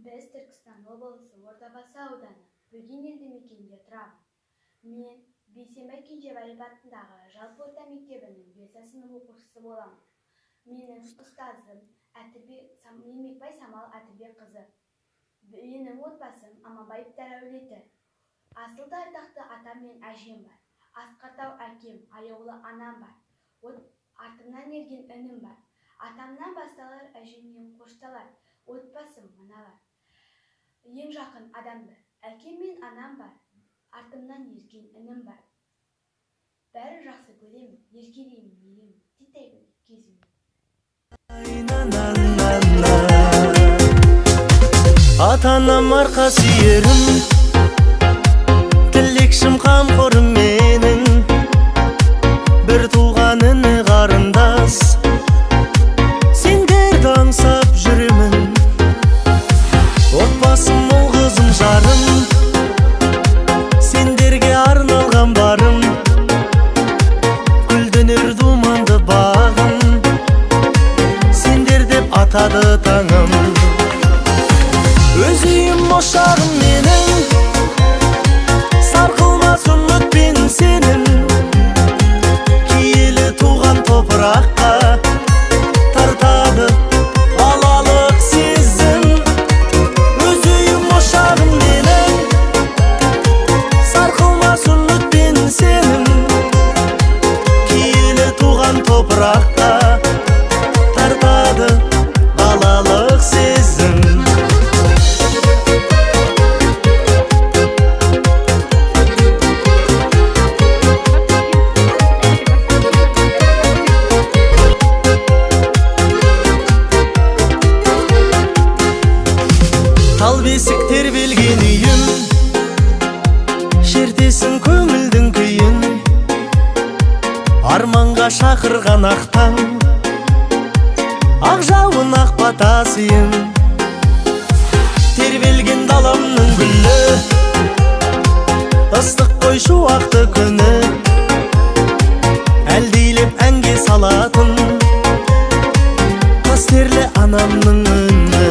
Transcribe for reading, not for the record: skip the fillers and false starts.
Біз Түркістан облысы Ордабасы ауданы Бөген елді мекенінде тұрамын. Мен Бейсенбай Кенжебаев атындағы жалпы орта мектебінің 5 сынып оқушысы боламын. Менің ұстазым Еңбекбай Самал Әтірбекқызы. Менің отбасым Аманбаевтар әулеті. Асылда ардақты атам мен әжем бар. Асқартау әкем, аяулы анам бар. Артымнан ерген інім бар. Атамнан басталар, әжемнен қошталар. Отбасым мыналар. Ең жақын адамдар. Әкем мен анам бар. Артымнан ерген інім бар. Бәрі жақсы көремін, еркелеймін, меремін, титаймын кезімін. Ата-анам арқа сүйерім, тілекшім қамқорым менің, бір туған іні қарындас, сендерді аңсап жүремін. Отбасым ол қызым жарым, сендерге арналған барым, гүлденер думанды бағым, сендер деп атады таңым. Өз үйім ошағым менің, сарқылмас үмітпен сенің, киелі туған топыраққа тартады балалық сезім. Өз үйім ошағым менің, сарқылмас үмітпен сенің, киелі туған топыраққа тартады балалық сезім. Тал бесік тербелген үйім, шертесің көңілдің күйін, арманға шақырған ақтаң, ақ жауын ақ батасыйым. Тербелген даламның гүлі, ыстық қой шуақты күні, әлдейлеп әнге салатын, қастерлі анамның үні.